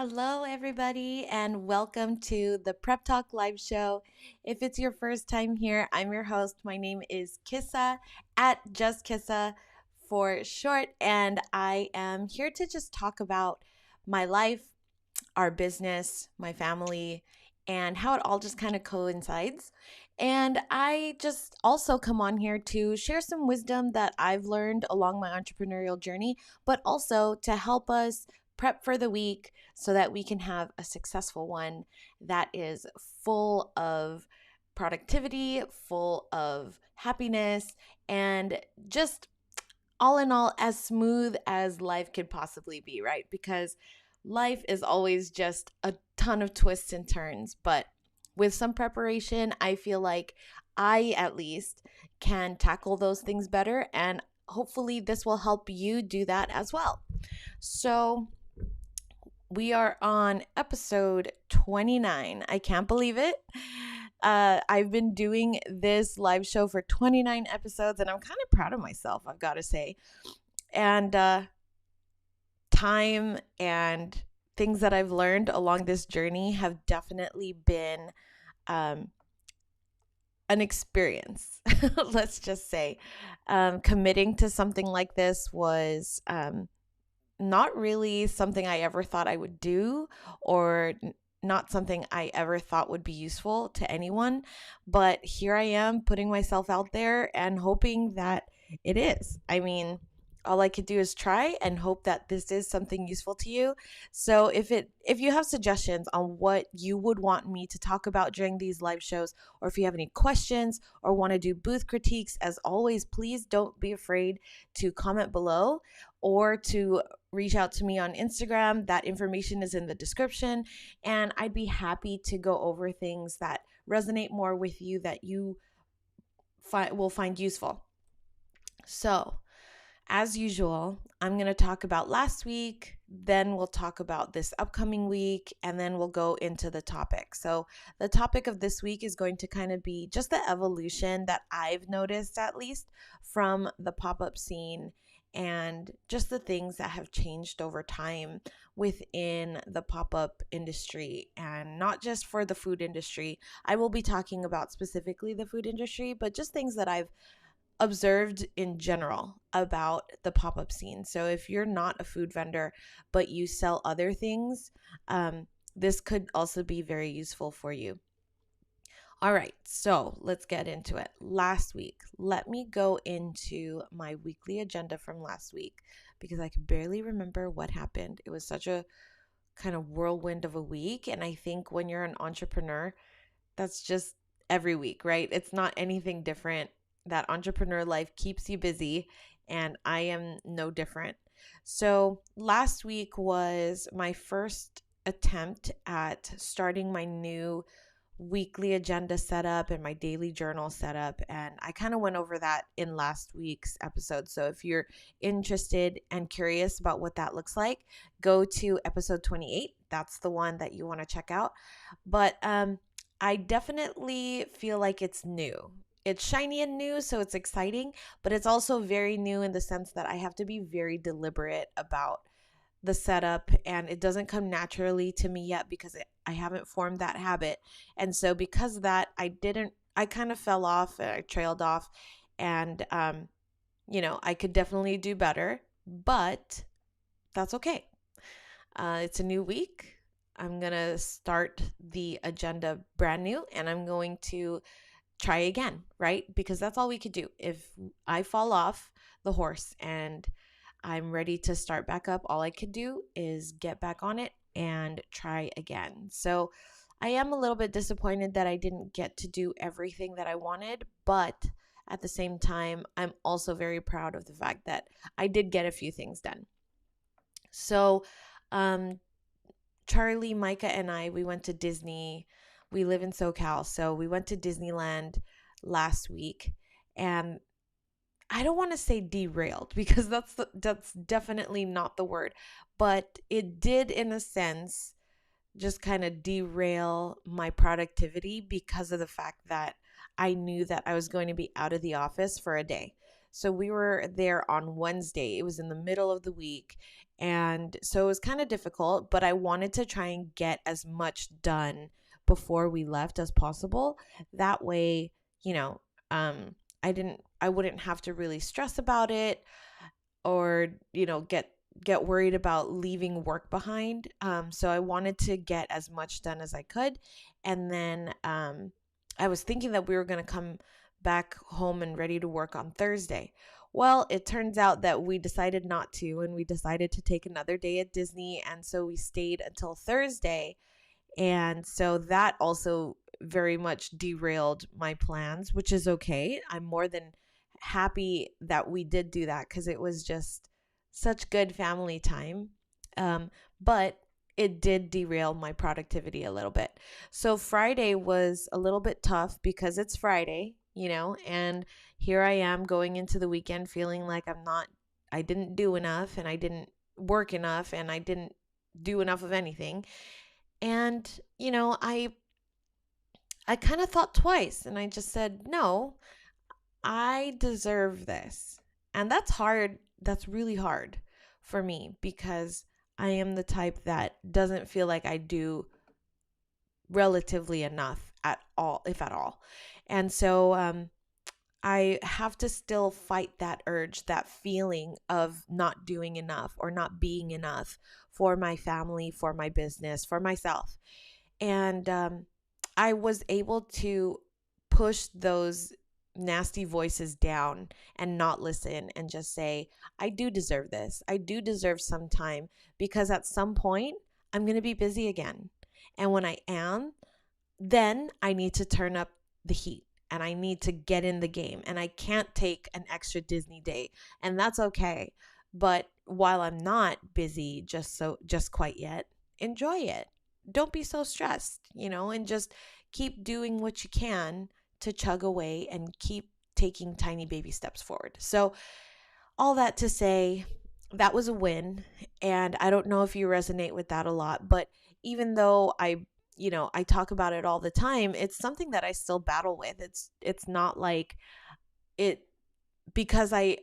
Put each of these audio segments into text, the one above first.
Hello, everybody, and welcome to the Prep Talk Live Show. If it's your first time here, I'm your host. My name is Kissa, at Just Kissa for short, and I am here to just talk about my life, our business, my family, and how it all just kind of coincides. And I just also come on here to share some wisdom that I've learned along my entrepreneurial journey, but also to help us prep for the week so that we can have a successful one that is full of productivity, full of happiness, and just all in all, as smooth as life could possibly be, right? Because life is always just a ton of twists and turns. But with some preparation, I feel like I, at least, can tackle those things better. And hopefully, this will help you do that as well. So, we are on episode 29. I can't believe it. I've been doing this live show for 29 episodes, and I'm kind of proud of myself, I've got to say. And time and things that I've learned along this journey have definitely been an experience, let's just say. Committing to something like this was not really something I ever thought I would do, or not something I ever thought would be useful to anyone. But here I am putting myself out there and hoping that it is. I mean, all I could do is try and hope that this is something useful to you. So if you have suggestions on what you would want me to talk about during these live shows, or if you have any questions or want to do booth critiques, as always, please don't be afraid to comment below or to reach out to me on Instagram. That information is in the description, and I'd be happy to go over things that resonate more with you that you will find useful. So, as usual, I'm going to talk about last week, then we'll talk about this upcoming week, and then we'll go into the topic. So, the topic of this week is going to kind of be just the evolution that I've noticed, at least, from the pop-up scene and just the things that have changed over time within the pop-up industry, and not just for the food industry. I will be talking about specifically the food industry, but just things that I've observed in general about the pop-up scene. So if you're not a food vendor, but you sell other things, this could also be very useful for you. All right, so let's get into it. Last week, let me go into my weekly agenda from last week because I can barely remember what happened. It was such a kind of whirlwind of a week. And I think when you're an entrepreneur, that's just every week, right? It's not anything different. That entrepreneur life keeps you busy, and I am no different. So last week was my first attempt at starting my new weekly agenda setup and my daily journal setup, and I kind of went over that in last week's episode. So if you're interested and curious about what that looks like, go to episode 28. That's the one that you want to check out. But I definitely feel like it's new. It's shiny and new, so it's exciting, but it's also very new in the sense that I have to be very deliberate about the setup, and it doesn't come naturally to me yet because I haven't formed that habit. And so because of that, I kind of fell off, I trailed off, and I could definitely do better, but that's okay. It's a new week. I'm going to start the agenda brand new, and I'm going to try again, right? Because that's all we could do. If I fall off the horse and I'm ready to start back up, all I could do is get back on it and try again. So I am a little bit disappointed that I didn't get to do everything that I wanted, but at the same time, I'm also very proud of the fact that I did get a few things done. So, Charlie, Micah, and we went to Disney. We live in SoCal, so we went to Disneyland last week, and I don't want to say derailed because that's definitely not the word, but it did, in a sense, just kind of derail my productivity because of the fact that I knew that I was going to be out of the office for a day. So we were there on Wednesday. It was in the middle of the week, And so it was kind of difficult, but I wanted to try and get as much done before we left as possible. That way, you know, I wouldn't have to really stress about it, or, get worried about leaving work behind. So I wanted to get as much done as I could. And then I was thinking that we were going to come back home and ready to work on Thursday. Well, it turns out that we decided not to, and we decided to take another day at Disney. And so we stayed until Thursday. And so that also very much derailed my plans, which is okay. I'm more than happy that we did do that because it was just such good family time. But it did derail my productivity a little bit. So Friday was a little bit tough because it's Friday, and here I am going into the weekend feeling like I didn't do enough, and I didn't work enough, and I didn't do enough of anything. And, I kind of thought twice, and I just said, no, I deserve this. And that's hard. That's really hard for me because I am the type that doesn't feel like I do relatively enough at all, if at all. And so I have to still fight that urge, that feeling of not doing enough or not being enough for my family, for my business, for myself. And I was able to push those nasty voices down and not listen and just say, I do deserve this. I do deserve some time, because at some point I'm going to be busy again. And when I am, then I need to turn up the heat and I need to get in the game, and I can't take an extra Disney day, and that's okay. But while I'm not busy just quite yet, enjoy it. Don't be so stressed, and just keep doing what you can to chug away and keep taking tiny baby steps forward. So all that to say, that was a win. And I don't know if you resonate with that a lot, but even though I talk about it all the time, it's something that I still battle with. It's not like it, because I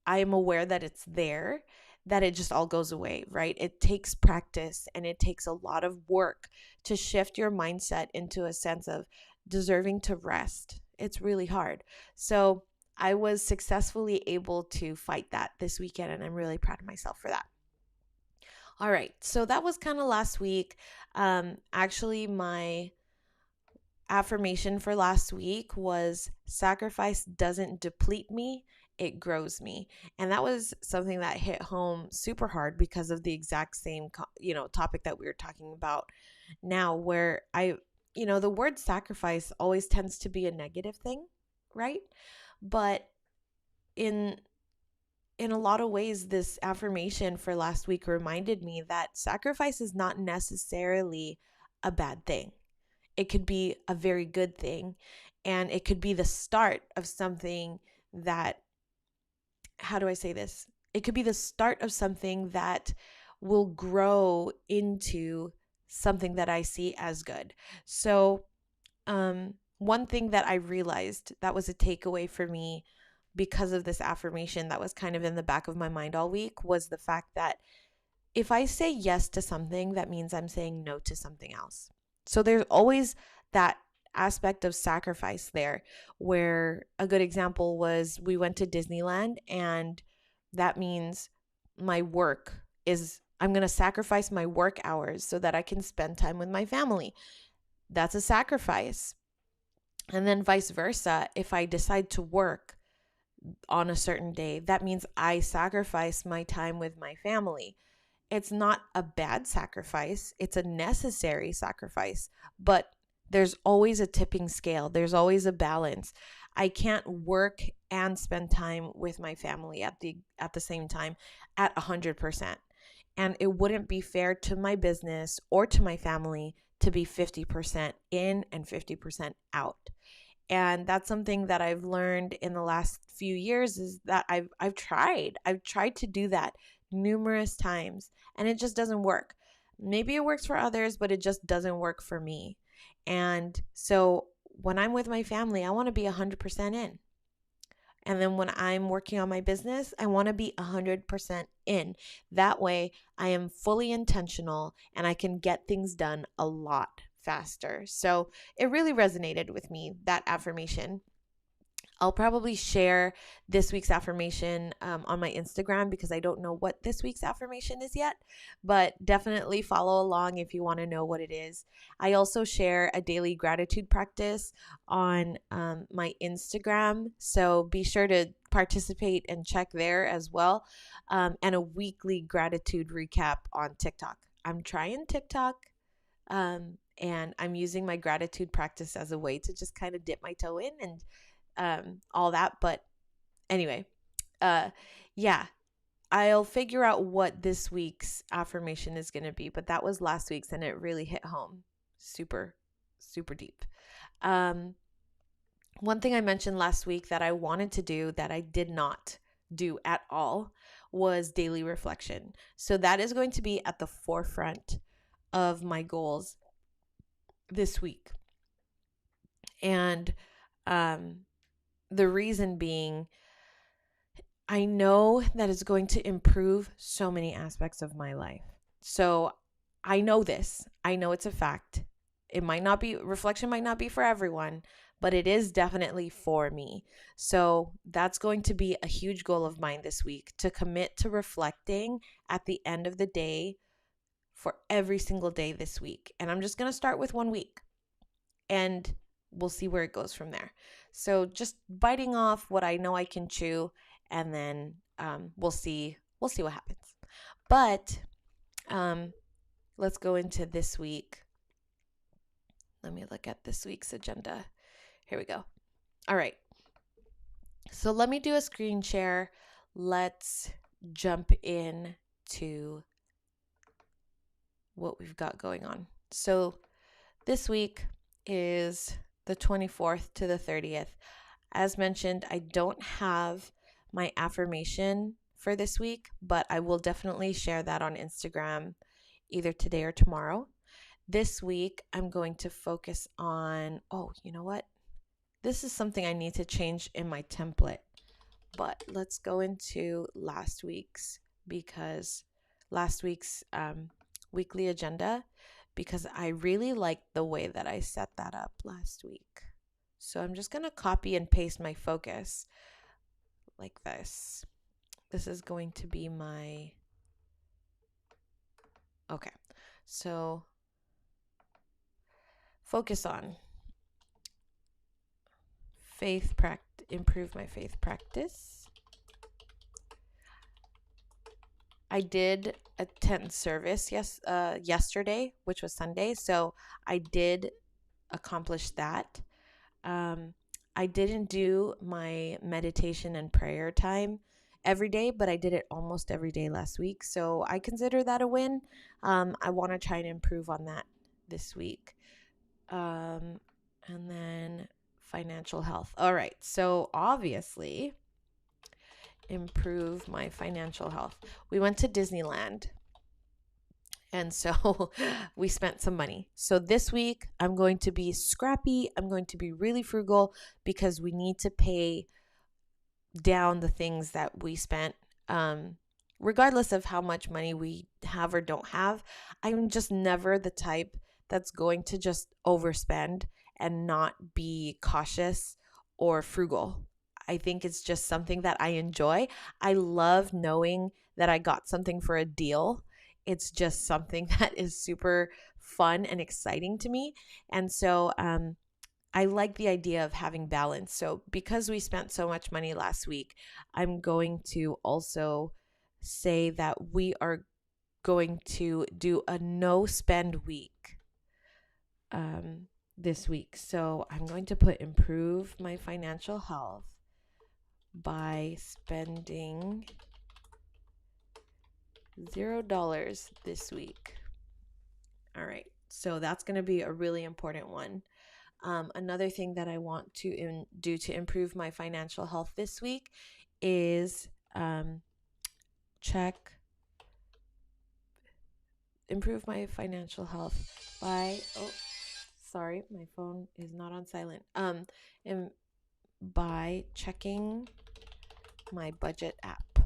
am aware that it's there, that it just all goes away, right? It takes practice and it takes a lot of work to shift your mindset into a sense of deserving to rest. It's really hard. So I was successfully able to fight that this weekend, and I'm really proud of myself for that. All right, so that was kind of last week. Actually, my affirmation for last week was sacrifice doesn't deplete me, it grows me. And that was something that hit home super hard because of the exact same topic that we were talking about now, where the word sacrifice always tends to be a negative thing, right? But in a lot of ways, this affirmation for last week reminded me that sacrifice is not necessarily a bad thing. It could be a very good thing, and it could be the start of something that, how do I say this? It could be the start of something that will grow into something that I see as good. So, one thing that I realized that was a takeaway for me because of this affirmation that was kind of in the back of my mind all week was the fact that if I say yes to something, that means I'm saying no to something else. So there's always that aspect of sacrifice there, where a good example was we went to Disneyland, and that means I'm going to sacrifice my work hours so that I can spend time with my family. That's a sacrifice. And then vice versa, if I decide to work on a certain day, that means I sacrifice my time with my family. It's not a bad sacrifice. It's a necessary sacrifice, but there's always a tipping scale. There's always a balance. I can't work and spend time with my family at the same time at 100%. And it wouldn't be fair to my business or to my family to be 50% in and 50% out. And that's something that I've learned in the last few years, is that I've tried to do that numerous times, and it just doesn't work. Maybe it works for others, but it just doesn't work for me. And so when I'm with my family, I want to be 100% in. And then when I'm working on my business, I want to be 100% in. That way, I am fully intentional and I can get things done a lot faster. So it really resonated with me, that affirmation. I'll probably share this week's affirmation on my Instagram because I don't know what this week's affirmation is yet, but definitely follow along if you want to know what it is. I also share a daily gratitude practice on my Instagram, so be sure to participate and check there as well, and a weekly gratitude recap on TikTok. I'm trying TikTok. And I'm using my gratitude practice as a way to just kind of dip my toe in and all that. But anyway, yeah, I'll figure out what this week's affirmation is going to be. But that was last week's and it really hit home super, super deep. One thing I mentioned last week that I wanted to do that I did not do at all was daily reflection. So that is going to be at the forefront of my goals this week. And the reason being, I know that it's going to improve so many aspects of my life. So I know this. I know it's a fact. It might not be, reflection might not be for everyone, but it is definitely for me. So that's going to be a huge goal of mine this week, to commit to reflecting at the end of the day for every single day this week. And I'm just going to start with 1 week and we'll see where it goes from there. So just biting off what I know I can chew, and then we'll see what happens. But let's go into this week. Let me look at this week's agenda. Here we go. All right. So let me do a screen share. Let's jump in to what we've got going on. So this week is the 24th to the 30th. As mentioned, I don't have my affirmation for this week, but I will definitely share that on Instagram either today or tomorrow. This week, I'm going to focus on, you know what? This is something I need to change in my template, but let's go into last week's, because last week's weekly agenda, because I really liked the way that I set that up last week. So I'm just going to copy and paste my focus like this. This is going to be my, okay. So focus on improve my faith practice. I did attend service yesterday, which was Sunday. So I did accomplish that. I didn't do my meditation and prayer time every day, but I did it almost every day last week. So I consider that a win. I want to try and improve on that this week. And then financial health. All right. So obviously, improve my financial health. We went to Disneyland. And so we spent some money. So this week, I'm going to be scrappy. I'm going to be really frugal because we need to pay down the things that we spent. Regardless of how much money we have or don't have, I'm just never the type that's going to just overspend and not be cautious or frugal. I think it's just something that I enjoy. I love knowing that I got something for a deal. It's just something that is super fun and exciting to me. And so I like the idea of having balance. So because we spent so much money last week, I'm going to also say that we are going to do a no spend week this week. So I'm going to put improve my financial health by spending $0 this week. All right. So that's going to be a really important one. Another thing that I want to do to improve my financial health this week is improve my financial health by, sorry, my phone is not on silent. And by checking my budget app.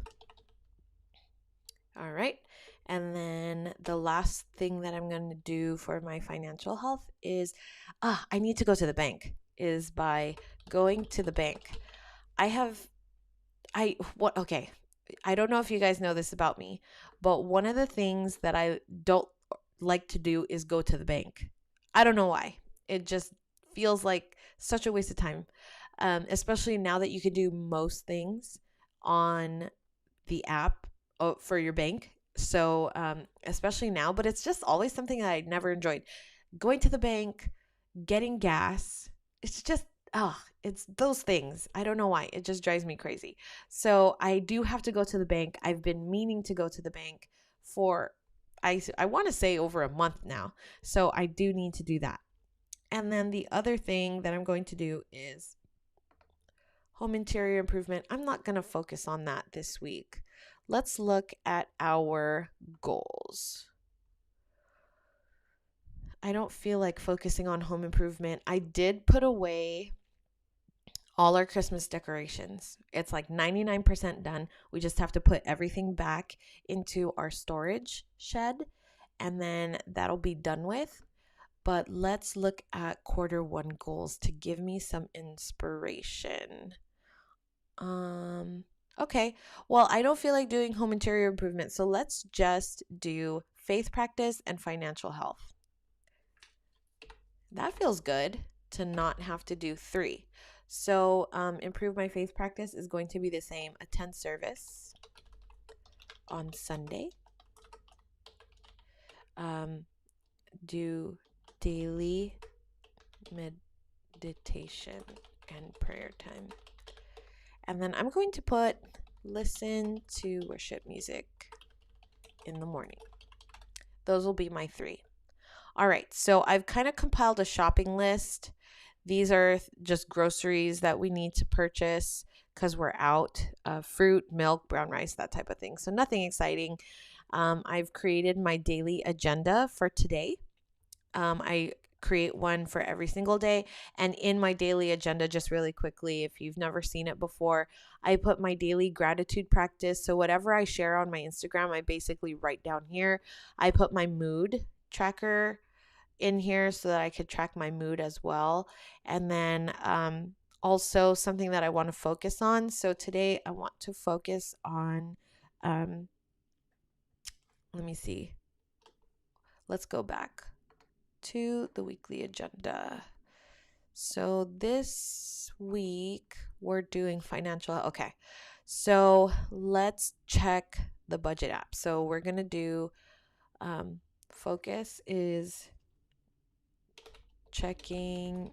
All right. And then the last thing that I'm going to do for my financial health is, I need to go to the bank, is by going to the bank. Okay. I don't know if you guys know this about me, but one of the things that I don't like to do is go to the bank. I don't know why. It just feels like such a waste of time, especially now that you can do most things on the app for your bank. So, especially now, but it's just always something that I never enjoyed. Going to the bank, getting gas, it's just, it's those things. I don't know why. It just drives me crazy. So I do have to go to the bank. I've been meaning to go to the bank for, I want to say over a month now. So I do need to do that. And then the other thing that I'm going to do is home interior improvement. I'm not going to focus on that this week. Let's look at our goals. I don't feel like focusing on home improvement. I did put away all our Christmas decorations. It's like 99% done. We just have to put everything back into our storage shed, and then that'll be done with. But let's look at Q1 goals to give me some inspiration. Okay. Well, I don't feel like doing home interior improvement, so let's just do faith practice and financial health. That feels good to not have to do 3. So, improve my faith practice is going to be the same. Attend service on Sunday. Do daily meditation and prayer time. And then I'm going to listen to worship music in the morning. Those will be my 3. All right, so I've kind of compiled a shopping list. These are just groceries that we need to purchase because we're out. Fruit, milk, brown rice, that type of thing. So nothing exciting. I've created my daily agenda for today. I create one for every single day. And in my daily agenda, just really quickly, if you've never seen it before, I put my daily gratitude practice. So whatever I share on my Instagram, I basically write down here. I put my mood tracker in here so that I could track my mood as well. And then also something that I want to focus on. So today I want to focus on, let me see. Let's go back to the weekly agenda. So this week we're doing financial. Okay. So let's check the budget app. So we're going to do focus is checking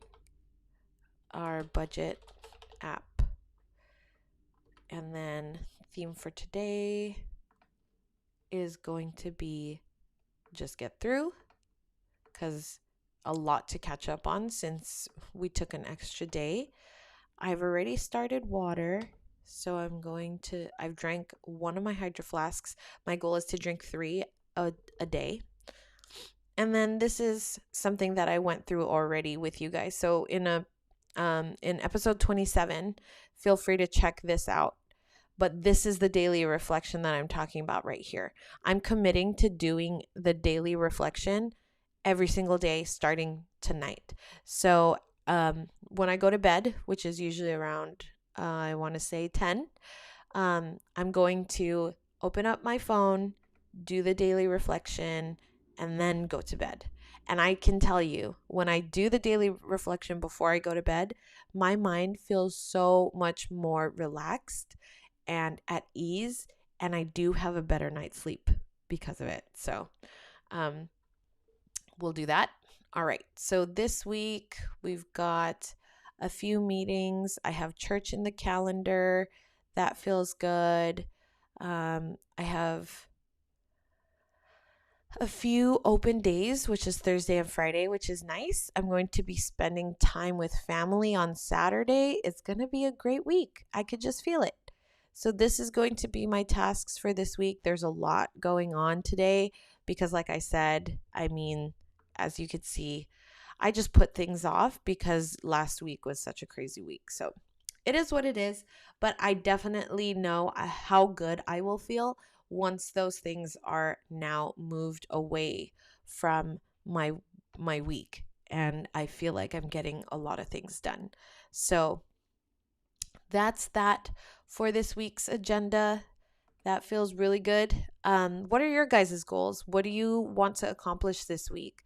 our budget app. And then theme for today is going to be just get through, because a lot to catch up on since we took an extra day. I've already started water, so I've drank one of my Hydro Flasks. My goal is to drink 3 a day. And then this is something that I went through already with you guys. So in episode 27, feel free to check this out. But this is the daily reflection that I'm talking about right here. I'm committing to doing the daily reflection every single day starting tonight. So when I go to bed, which is usually around, I want to say 10, I'm going to open up my phone, do the daily reflection, and then go to bed. And I can tell you, when I do the daily reflection before I go to bed, my mind feels so much more relaxed and at ease, and I do have a better night's sleep because of it. So we'll do that. All right. So this week we've got a few meetings. I have church in the calendar. That feels good. I have a few open days, which is Thursday and Friday, which is nice. I'm going to be spending time with family on Saturday. It's going to be a great week. I could just feel it. So this is going to be my tasks for this week. There's a lot going on today because, like I said, as you could see, I just put things off because last week was such a crazy week. So it is what it is, but I definitely know how good I will feel once those things are now moved away from my week, and I feel like I'm getting a lot of things done. So that's that for this week's agenda. That feels really good. What are your guys' goals? What do you want to accomplish this week?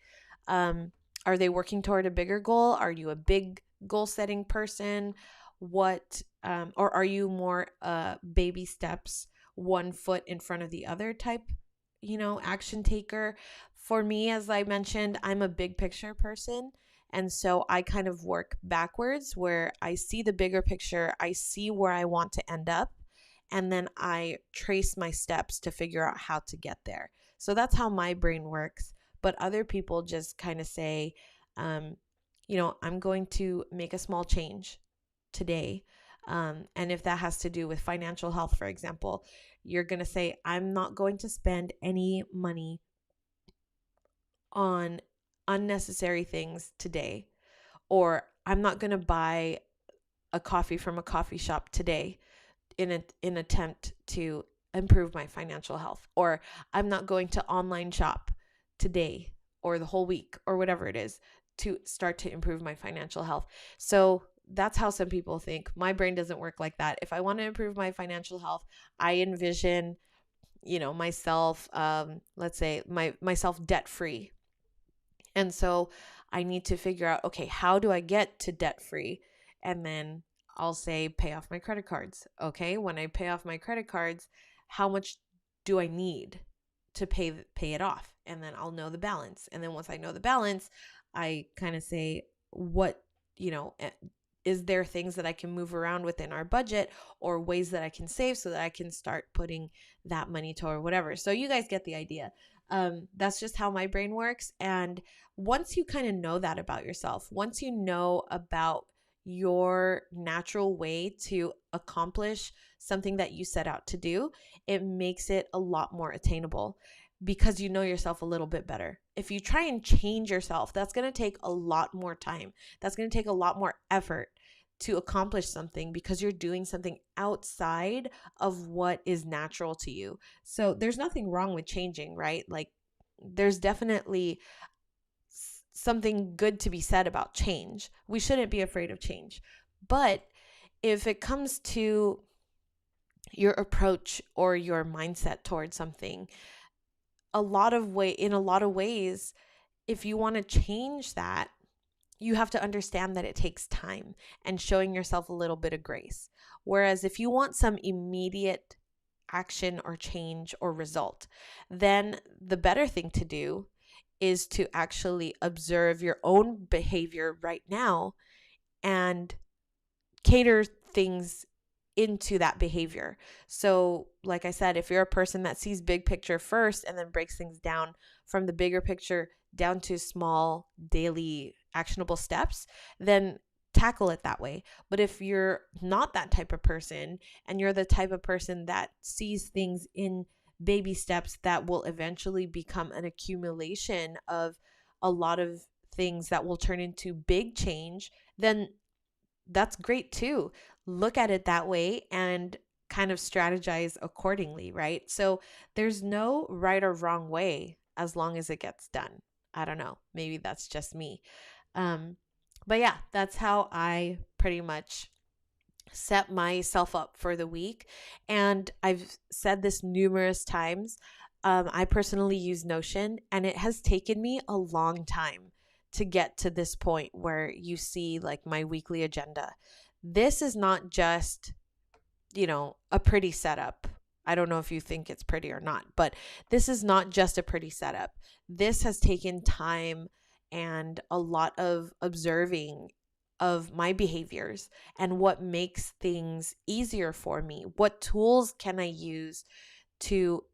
Um, are they working toward a bigger goal? Are you a big goal setting person? Or are you more baby steps, one foot in front of the other type, action taker? For me, as I mentioned, I'm a big picture person. And so I kind of work backwards where I see the bigger picture, I see where I want to end up, and then I trace my steps to figure out how to get there. So that's how my brain works. But other people just kind of say, I'm going to make a small change today. And if that has to do with financial health, for example, you're going to say, I'm not going to spend any money on unnecessary things today, or I'm not going to buy a coffee from a coffee shop today in an attempt to improve my financial health, or I'm not going to online shop today or the whole week or whatever it is to start to improve my financial health. So that's how some people think. My brain doesn't work like that. If I want to improve my financial health, I envision, myself, let's say myself debt free. And so I need to figure out, okay, how do I get to debt free? And then I'll say, pay off my credit cards. Okay. When I pay off my credit cards, how much do I need to pay it off? And then I'll know the balance. And then once I know the balance, I kind of say, what, is there things that I can move around within our budget or ways that I can save so that I can start putting that money toward whatever. So you guys get the idea. That's just how my brain works. And once you kind of know that about yourself, once you know about your natural way to accomplish something that you set out to do, it makes it a lot more attainable because you know yourself a little bit better. If you try and change yourself, that's going to take a lot more time. That's going to take a lot more effort to accomplish something because you're doing something outside of what is natural to you. So there's nothing wrong with changing, right? Like there's definitely something good to be said about change. We shouldn't be afraid of change. But if it comes to your approach or your mindset towards something, in a lot of ways, if you want to change that, you have to understand that it takes time and showing yourself a little bit of grace. Whereas if you want some immediate action or change or result, then the better thing to do is to actually observe your own behavior right now and cater things into that behavior. So, like I said, if you're a person that sees big picture first and then breaks things down from the bigger picture down to small daily actionable steps, then tackle it that way. But if you're not that type of person and you're the type of person that sees things in baby steps that will eventually become an accumulation of a lot of things that will turn into big change, then that's great too. Look at it that way and kind of strategize accordingly, right? So there's no right or wrong way as long as it gets done. I don't know. Maybe that's just me. But yeah, that's how I pretty much set myself up for the week. And I've said this numerous times. I personally use Notion, and it has taken me a long time to get to this point where you see like my weekly agenda. This is not just, a pretty setup. I don't know if you think it's pretty or not, but this is not just a pretty setup. This has taken time and a lot of observing of my behaviors and what makes things easier for me. What tools can I use to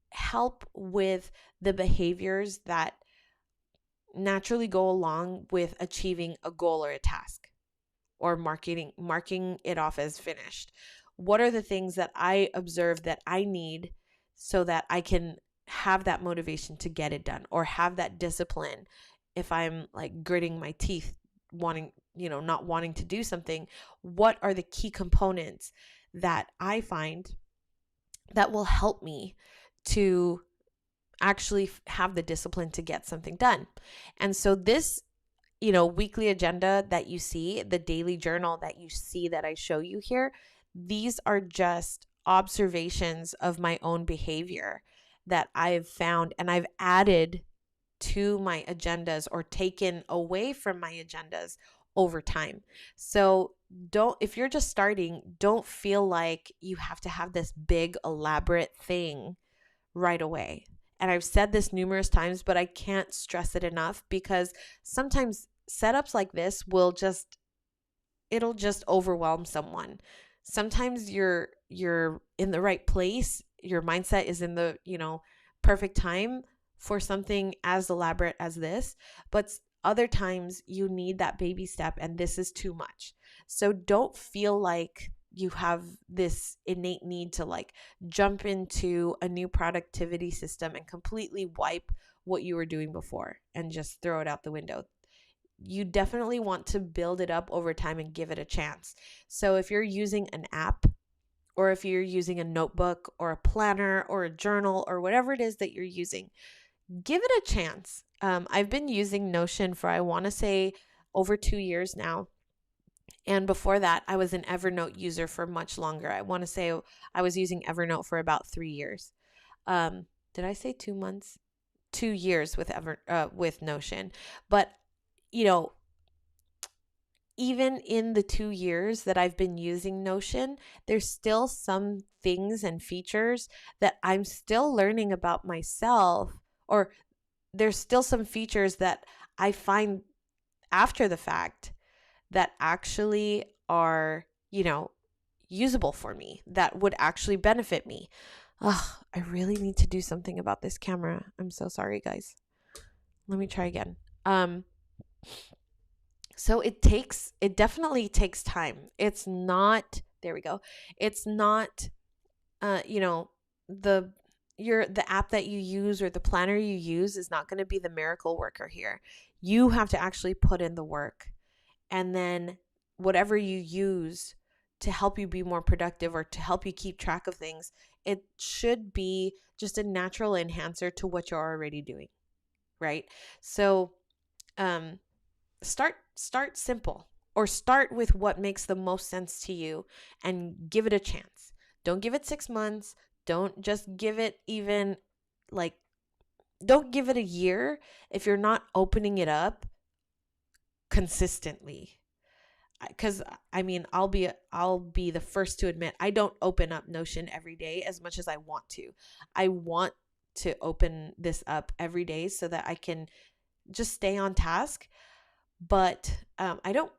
help with the behaviors that naturally go along with achieving a goal or a task or marking it off as finished? What are the things that I observe that I need so that I can have that motivation to get it done or have that discipline if I'm like gritting my teeth wanting not wanting to do something, what are the key components that I find that will help me to actually have the discipline to get something done? And so this, weekly agenda that you see, the daily journal that you see that I show you here, these are just observations of my own behavior that I've found and I've added to my agendas or taken away from my agendas over time. So if you're just starting, don't feel like you have to have this big elaborate thing right away. And I've said this numerous times, but I can't stress it enough, because sometimes setups like this it'll just overwhelm someone. Sometimes you're in the right place, your mindset is in the, perfect time for something as elaborate as this, but other times you need that baby step and this is too much. So don't feel like you have this innate need to like jump into a new productivity system and completely wipe what you were doing before and just throw it out the window. You definitely want to build it up over time and give it a chance. So if you're using an app, or if you're using a notebook or a planner or a journal or whatever it is that you're using, give it a chance. I've been using Notion for, I want to say, over 2 years now. And before that, I was an Evernote user for much longer. I want to say I was using Evernote for about 3 years. Did I say 2 months? 2 years with Notion. But, even in the 2 years that I've been using Notion, there's still some things and features that I'm still learning about myself, or there's still some features that I find after the fact that actually are, usable for me, that would actually benefit me. I really need to do something about this camera. I'm so sorry, guys. Let me try again. So it definitely takes time. It's not, there we go. It's not, the app that you use or the planner you use is not going to be the miracle worker here. You have to actually put in the work, and then whatever you use to help you be more productive or to help you keep track of things, it should be just a natural enhancer to what you're already doing, right? So, start simple, or start with what makes the most sense to you and give it a chance. Don't give it 6 months. Don't just give it even don't give it a year if you're not opening it up consistently. Because I'll be the first to admit I don't open up Notion every day as much as I want to. I want to open this up every day so that I can just stay on task. But I don't,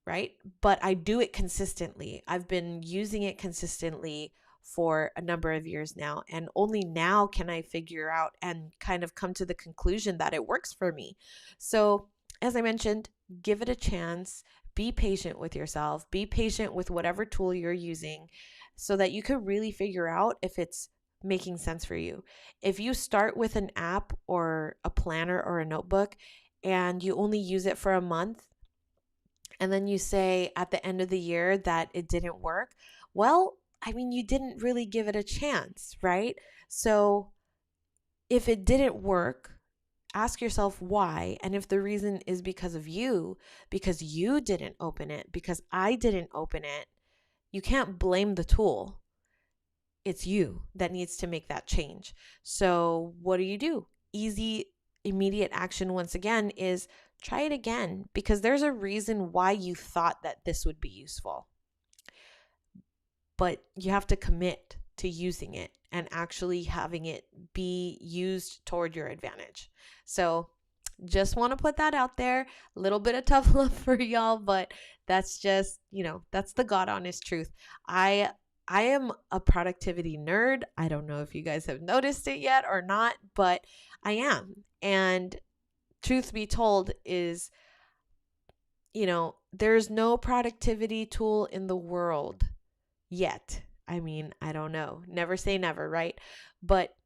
right? But I do it consistently. I've been using it consistently for a number of years now, and only now can I figure out and kind of come to the conclusion that it works for me. So, as I mentioned, give it a chance. Be patient with yourself. Be patient with whatever tool you're using so that you can really figure out if it's making sense for you. If you start with an app or a planner or a notebook and you only use it for a month, and then you say at the end of the year that it didn't work, well, you didn't really give it a chance, right? So if it didn't work, ask yourself why. And if the reason is because of you, because you didn't open it, because I didn't open it, you can't blame the tool. It's you that needs to make that change. So what do? Easy, immediate action, once again, is try it again, because there's a reason why you thought that this would be useful. But you have to commit to using it and actually having it be used toward your advantage. So just want to put that out there. A little bit of tough love for y'all, but that's just, that's the God honest truth. I am a productivity nerd. I don't know if you guys have noticed it yet or not, but I am. And truth be told is, there's no productivity tool in the world yet. I don't know. Never say never, right? But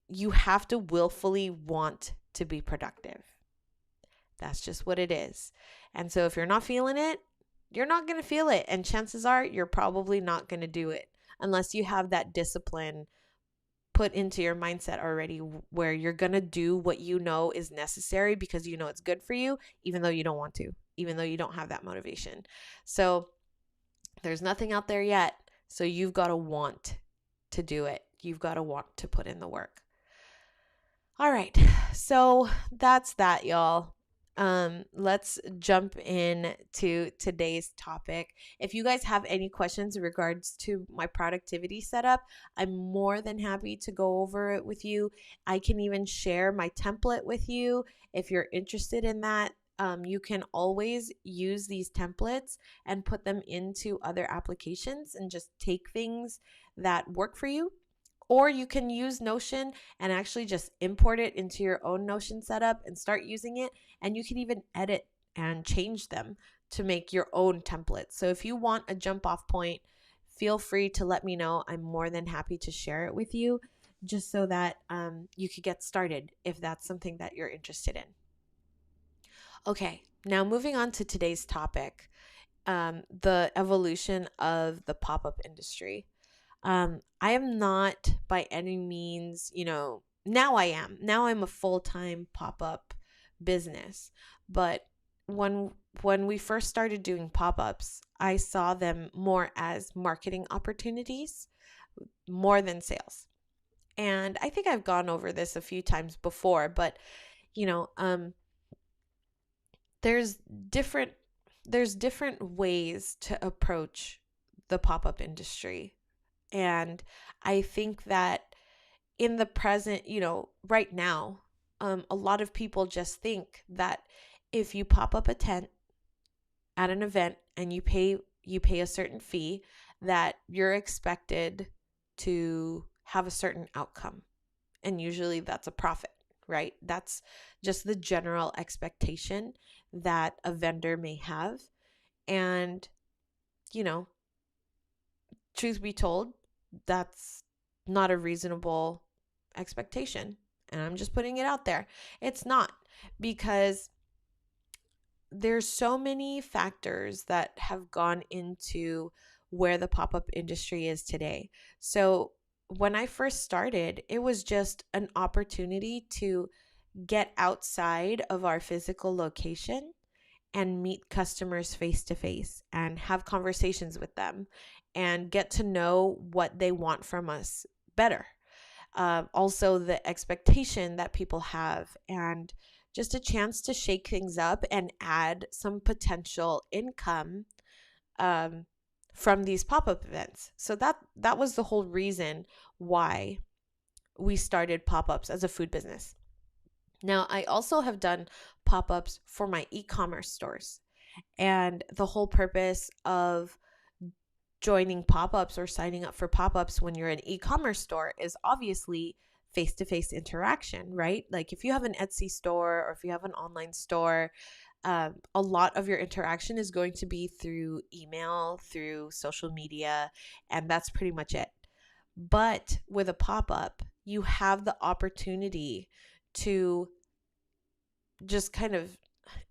you have to willfully want to be productive. That's just what it is. And so if you're not feeling it, you're not going to feel it. And chances are you're probably not going to do it unless you have that discipline put into your mindset already, where you're going to do what you know is necessary because you know it's good for you, even though you don't want to, even though you don't have that motivation. So there's nothing out there yet. So you've got to want to do it. You've got to want to put in the work. All right. So that's that, y'all. Let's jump in to today's topic. If you guys have any questions in regards to my productivity setup, I'm more than happy to go over it with you. I can even share my template with you if you're interested in that. You can always use these templates and put them into other applications and just take things that work for you. Or you can use Notion and actually just import it into your own Notion setup and start using it. And you can even edit and change them to make your own templates. So if you want a jump off point, feel free to let me know. I'm more than happy to share it with you, just so that you could get started if that's something that you're interested in. Okay, now moving on to today's topic, the evolution of the pop-up industry. I am not by any means, now I am. Now I'm a full-time pop-up business. But when we first started doing pop-ups, I saw them more as marketing opportunities more than sales. And I think I've gone over this a few times before, but there's different ways to approach the pop-up industry. And I think that in the present, right now, a lot of people just think that if you pop up a tent at an event and you pay a certain fee, that you're expected to have a certain outcome. And usually that's a profit, right? That's just the general expectation that a vendor may have. And, truth be told, that's not a reasonable expectation. And I'm just putting it out there. It's not, because there's so many factors that have gone into where the pop-up industry is today. So when I first started, it was just an opportunity to get outside of our physical location and meet customers face to face and have conversations with them and get to know what they want from us better. Also, the expectation that people have, and just a chance to shake things up and add some potential income from these pop-up events. So that was the whole reason why we started pop-ups as a food business. Now, I also have done pop-ups for my e-commerce stores. And the whole purpose of joining pop-ups or signing up for pop-ups when you're an e-commerce store is obviously face-to-face interaction, right? Like if you have an Etsy store or if you have an online store, a lot of your interaction is going to be through email, through social media, and that's pretty much it. But with a pop-up, you have the opportunity to just kind of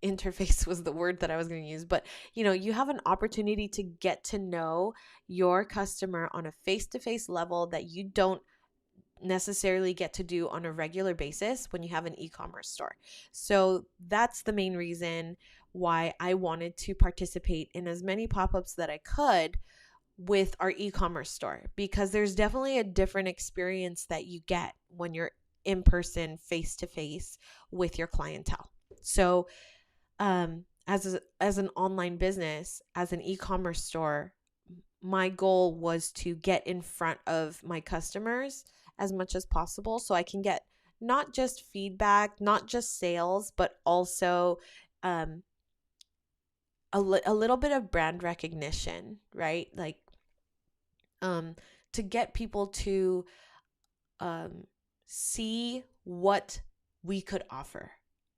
interface was the word that I was going to use, but you have an opportunity to get to know your customer on a face-to-face level that you don't necessarily get to do on a regular basis when you have an e-commerce store. So that's the main reason why I wanted to participate in as many pop-ups that I could with our e-commerce store, because there's definitely a different experience that you get when you're in person, face to face with your clientele. So as an online business, as an e-commerce store, my goal was to get in front of my customers as much as possible so I can get not just feedback, not just sales, but also a little bit of brand recognition, right? Like to get people to see what we could offer.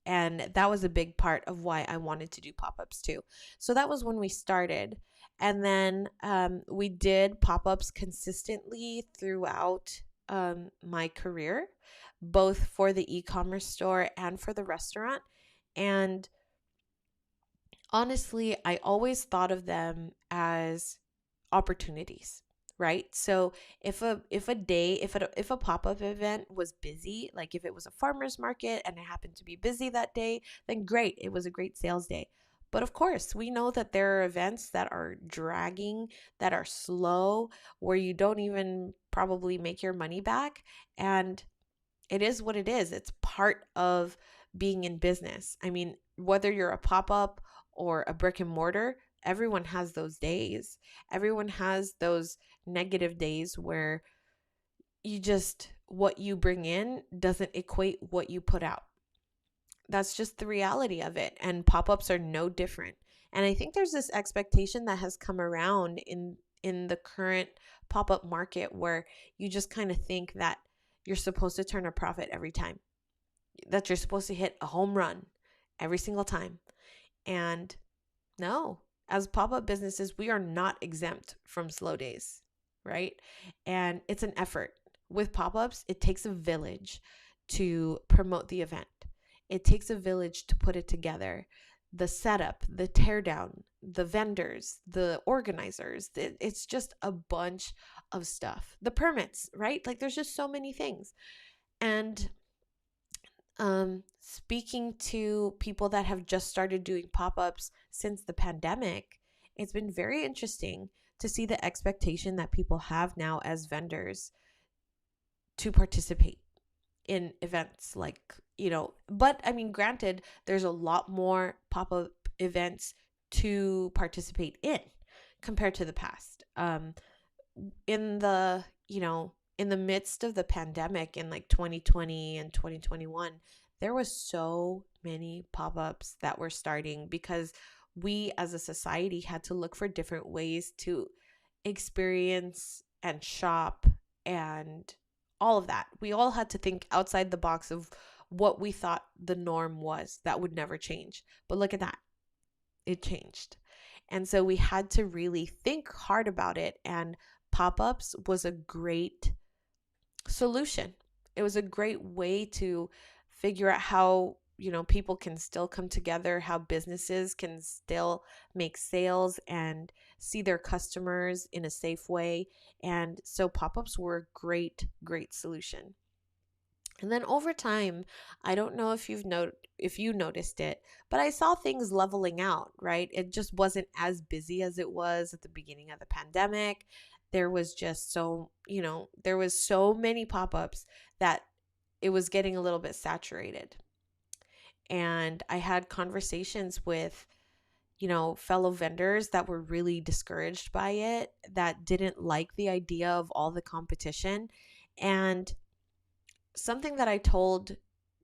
And that was a big part of why I wanted to do pop-ups too. So that was when we started. And then we did pop-ups consistently throughout my career, both for the e-commerce store and for the restaurant. And honestly, I always thought of them as opportunities, right? So if a pop-up event was busy, like if it was a farmer's market and it happened to be busy that day, then great, it was a great sales day. But of course, we know that there are events that are dragging, that are slow, where you don't even probably make your money back. And it is what it is. It's part of being in business. I mean, whether you're a pop up or a brick and mortar, everyone has those days. Everyone has those negative days where what you bring in doesn't equate what you put out. That's just the reality of it. And pop ups are no different. And I think there's this expectation that has come around in the current pop up market where you just kind of think that you're supposed to turn a profit every time, that you're supposed to hit a home run every single time. And no, as pop up businesses, we are not exempt from slow days, right? And it's an effort. With pop ups, it takes a village to promote the event, it takes a village to put it together. The setup, the teardown, the vendors, the organizers, it's just a bunch of stuff. The permits, right? Like there's just so many things. And speaking to people that have just started doing pop-ups since the pandemic, it's been very interesting to see the expectation that people have now as vendors to participate in events like, but I mean, granted, there's a lot more pop-up events to participate in compared to the past. In the, in the midst of the pandemic in like 2020 and 2021, there was so many pop-ups that were starting because we as a society had to look for different ways to experience and shop and all of that. We all had to think outside the box of what we thought the norm was that would never change. But look at that. It changed. And so we had to really think hard about it. And pop-ups was a great solution. It was a great way to figure out how, people can still come together, how businesses can still make sales and see their customers in a safe way. And so pop-ups were a great, great solution. And then over time, I don't know if you noticed it, but I saw things leveling out, right? It just wasn't as busy as it was at the beginning of the pandemic. There was just there was so many pop-ups that it was getting a little bit saturated. And I had conversations with, fellow vendors that were really discouraged by it, that didn't like the idea of all the competition. And something that I told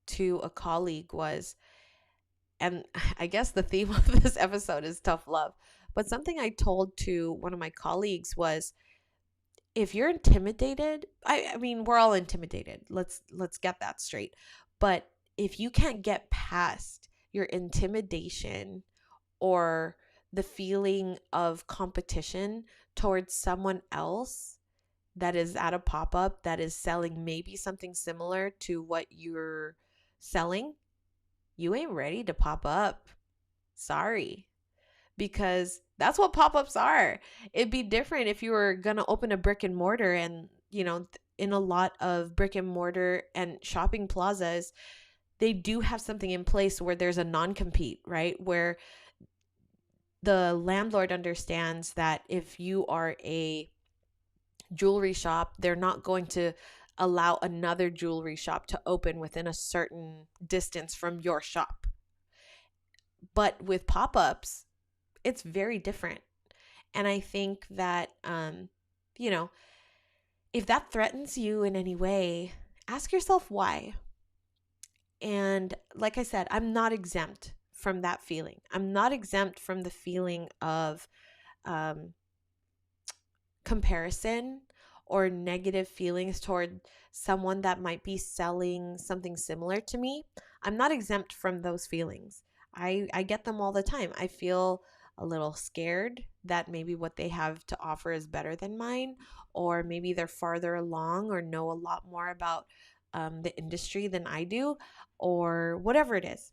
to a colleague was, and I guess the theme of this episode is tough love, but something I told to one of my colleagues was, if you're intimidated, I mean, we're all intimidated. Let's get that straight. But if you can't get past your intimidation or the feeling of competition towards someone else that is at a pop-up that is selling maybe something similar to what you're selling, you ain't ready to pop up. Sorry. Because that's what pop-ups are. It'd be different if you were going to open a brick and mortar and, in a lot of brick and mortar and shopping plazas, they do have something in place where there's a non-compete, right? Where the landlord understands that if you are a jewelry shop, they're not going to allow another jewelry shop to open within a certain distance from your shop. But with pop-ups, it's very different. And I think that, if that threatens you in any way, ask yourself why. And like I said, I'm not exempt from that feeling. I'm not exempt from the feeling of comparison or negative feelings toward someone that might be selling something similar to me. I'm not exempt from those feelings. I get them all the time. I feel a little scared that maybe what they have to offer is better than mine, or maybe they're farther along or know a lot more about the industry than I do, or whatever it is.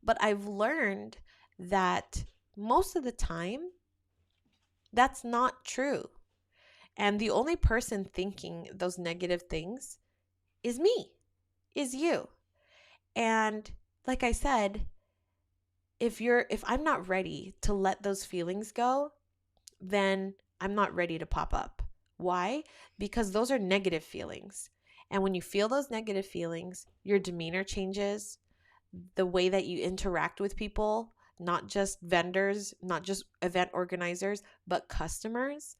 But I've learned that most of the time, that's not true. And the only person thinking those negative things is me, is you. And like I said, if I'm not ready to let those feelings go, then I'm not ready to pop up. Why? Because those are negative feelings. And when you feel those negative feelings, your demeanor changes, the way that you interact with people, not just vendors, not just event organizers, but customers,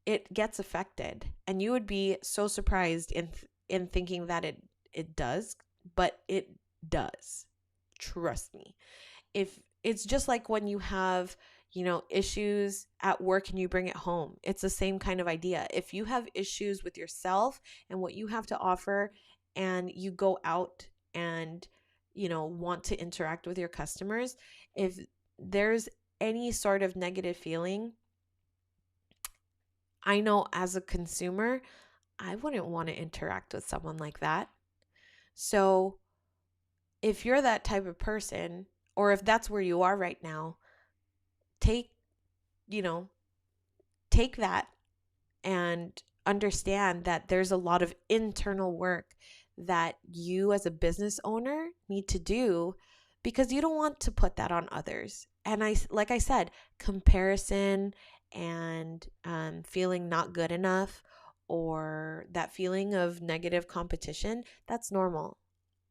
it gets affected. And you would be so surprised in thinking that it does, but it does. Trust me. If it's just like when you have, issues at work and you bring it home, it's the same kind of idea. If you have issues with yourself and what you have to offer, and you go out and, want to interact with your customers, if there's any sort of negative feeling, I know as a consumer, I wouldn't want to interact with someone like that. So if you're that type of person, or if that's where you are right now, take, take that and understand that there's a lot of internal work that you as a business owner need to do, because you don't want to put that on others. And like I said, comparison and feeling not good enough, or that feeling of negative competition, that's normal.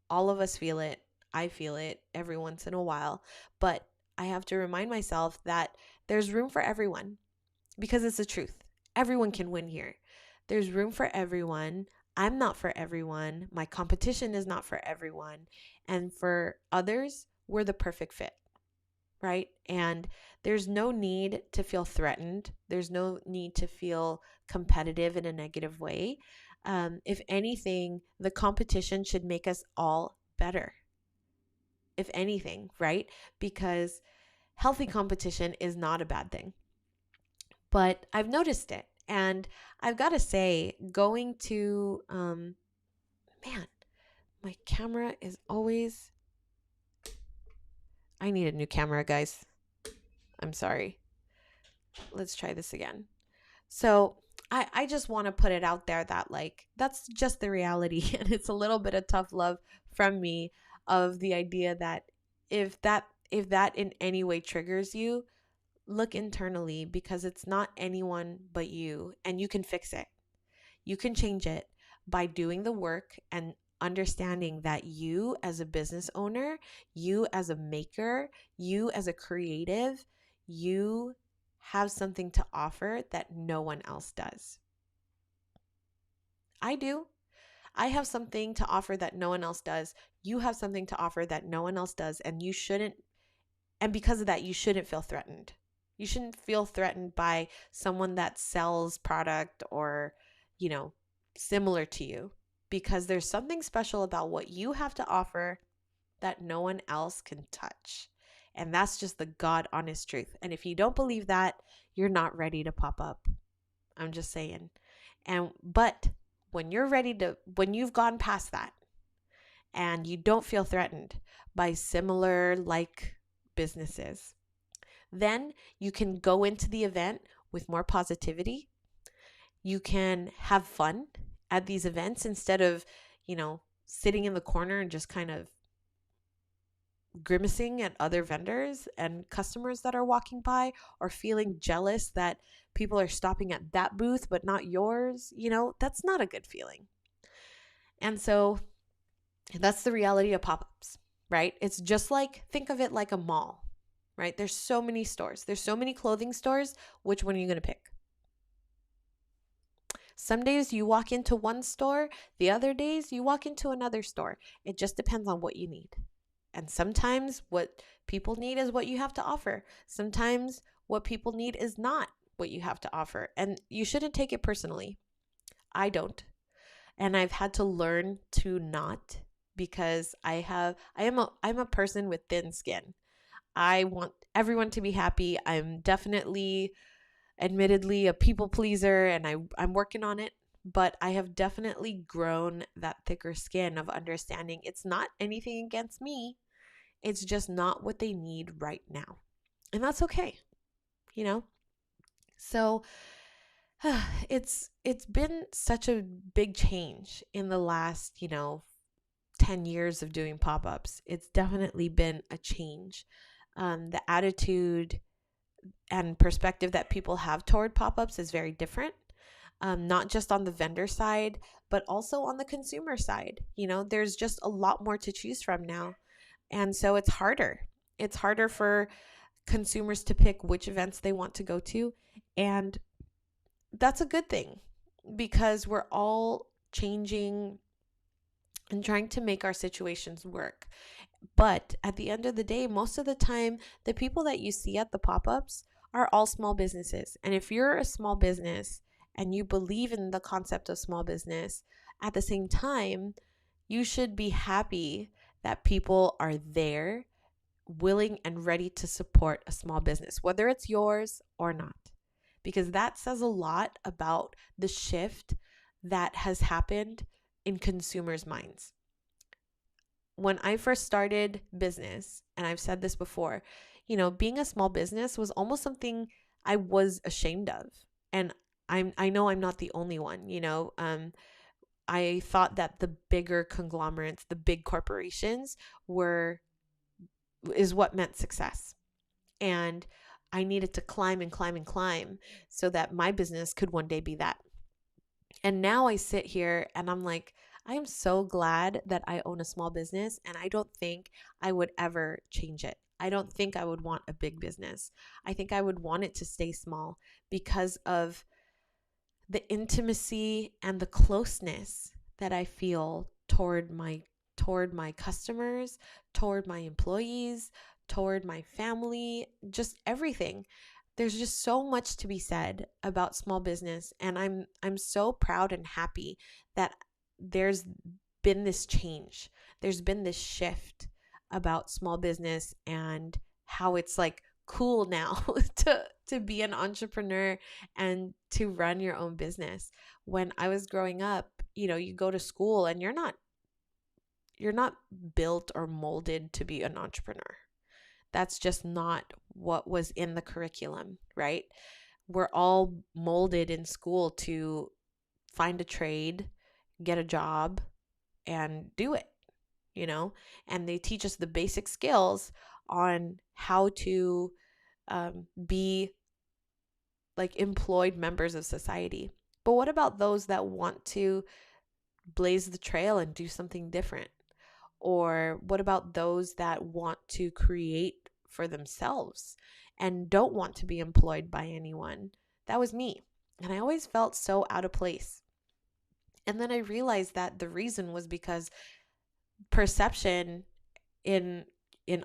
All of us feel it. I feel it every once in a while. But I have to remind myself that there's room for everyone, because it's the truth. Everyone can win here. There's room for everyone. I'm not for everyone. My competition is not for everyone. And for others, we're the perfect fit, right? And there's no need to feel threatened. There's no need to feel competitive in a negative way. If anything, the competition should make us all better. If anything, right? Because healthy competition is not a bad thing. But I've noticed it. And I've got to say, going to, man, my camera is always, I need a new camera, guys. I'm sorry. Let's try this again. So I just want to put it out there that, like, that's just the reality. And it's a little bit of tough love from me, of the idea that if that in any way triggers you, look internally, because it's not anyone but you, and you can fix it. You can change it by doing the work and understanding that you as a business owner, you as a maker, you as a creative, you have something to offer that no one else does. I do. I have something to offer that no one else does. You have something to offer that no one else does, and you shouldn't, and because of that, you shouldn't feel threatened. You shouldn't feel threatened by someone that sells product or, similar to you, because there's something special about what you have to offer that no one else can touch. And that's just the God honest truth. And if you don't believe that, you're not ready to pop up. I'm just saying. But when you've gone past that and you don't feel threatened by similar like businesses, then you can go into the event with more positivity. You can have fun at these events instead of, sitting in the corner and just kind of grimacing at other vendors and customers that are walking by, or feeling jealous that people are stopping at that booth but not yours. That's not a good feeling. And so that's the reality of pop-ups, right? It's just like, think of it like a mall, right? There's so many stores. There's so many clothing stores. Which one are you going to pick? Some days you walk into one store, the other days you walk into another store. It just depends on what you need. And sometimes what people need is what you have to offer. Sometimes what people need is not what you have to offer. And you shouldn't take it personally. I don't. And I've had to learn to not, because I'm a person with thin skin. I want everyone to be happy. I'm definitely, admittedly, a people pleaser, and I'm working on it. But I have definitely grown that thicker skin of understanding it's not anything against me. It's just not what they need right now. And that's okay, you know? So it's been such a big change in the last, 10 years of doing pop-ups. It's definitely been a change. The attitude and perspective that people have toward pop-ups is very different. Not just on the vendor side, but also on the consumer side. There's just a lot more to choose from now. And so it's harder. It's harder for consumers to pick which events they want to go to. And that's a good thing because we're all changing and trying to make our situations work. But at the end of the day, most of the time, the people that you see at the pop ups are all small businesses. And if you're a small business and you believe in the concept of small business, at the same time, you should be happy that people are there, willing and ready to support a small business, whether it's yours or not. Because that says a lot about the shift that has happened in consumers' minds. When I first started business, and I've said this before, being a small business was almost something I was ashamed of. And I know I'm not the only one, I thought that the bigger conglomerates, the big corporations is what meant success. And I needed to climb and climb and climb so that my business could one day be that. And now I sit here and I'm like, I am so glad that I own a small business, and I don't think I would ever change it. I don't think I would want a big business. I think I would want it to stay small because of the intimacy and the closeness that I feel toward my customers, toward my employees, toward my family, just everything. There's just so much to be said about small business, and I'm so proud and happy that there's been this change. There's been this shift about small business and how it's like cool now to be an entrepreneur and to run your own business. When I was growing up, you go to school and you're not built or molded to be an entrepreneur. That's just not what was in the curriculum, right? We're all molded in school to find a trade, get a job, and do it, and they teach us the basic skills on how to be like employed members of society. But what about those that want to blaze the trail and do something different? Or what about those that want to create for themselves and don't want to be employed by anyone? That was me. And I always felt so out of place. And then I realized that the reason was because perception in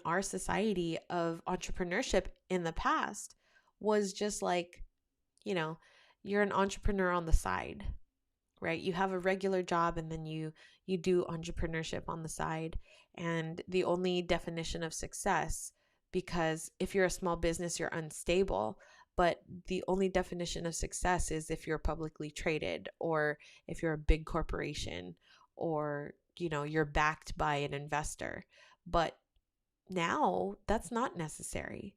our society of entrepreneurship in the past was just like, you're an entrepreneur on the side, right? You have a regular job and then you do entrepreneurship on the side. And the only definition of success, because if you're a small business, you're unstable, but the only definition of success is if you're publicly traded or if you're a big corporation or, you're backed by an investor. But now that's not necessary.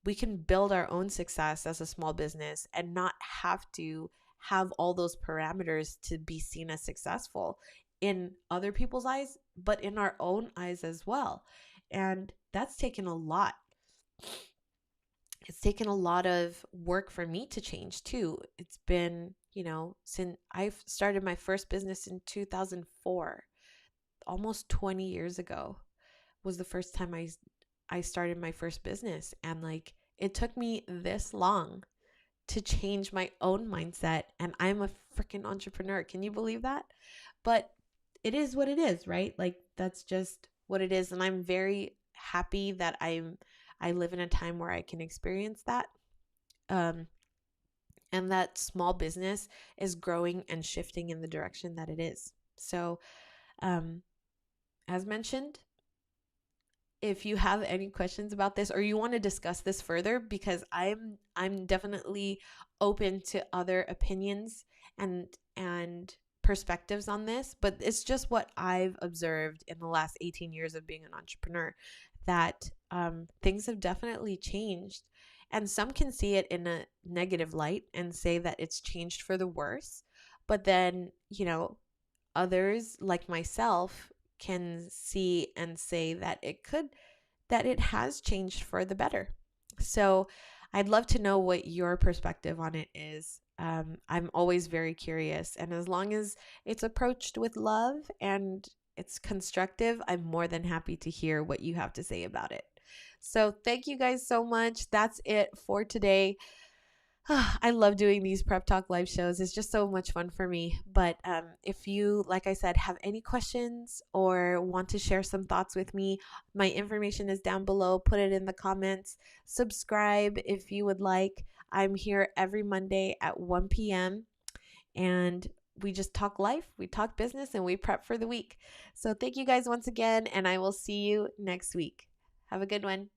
We can build our own success as a small business and not have to have all those parameters to be seen as successful in other people's eyes, but in our own eyes as well. And that's taken a lot. It's taken a lot of work for me to change too. It's been, since I've started my first business in 2004, almost 20 years ago was the first time I started my first business. And like, it took me this long to change my own mindset. And I'm a freaking entrepreneur. Can you believe that? But it is what it is, right? Like, that's just what it is. And I'm very happy that I live in a time where I can experience that. And that small business is growing and shifting in the direction that it is. So, as mentioned, if you have any questions about this or you want to discuss this further, because I'm definitely open to other opinions and perspectives on this, but it's just what I've observed in the last 18 years of being an entrepreneur, that things have definitely changed. And some can see it in a negative light and say that it's changed for the worse. But then, others like myself can see and say that it has changed for the better. So I'd love to know what your perspective on it is. I'm always very curious. And as long as it's approached with love and it's constructive, I'm more than happy to hear what you have to say about it. So thank you guys so much. That's it for today. I love doing these prep talk live shows. It's just so much fun for me. But if you, like I said, have any questions or want to share some thoughts with me, my information is down below. Put it in the comments. Subscribe if you would like. I'm here every Monday at 1 p.m. and we just talk life, we talk business, and we prep for the week. So thank you guys once again, and I will see you next week. Have a good one.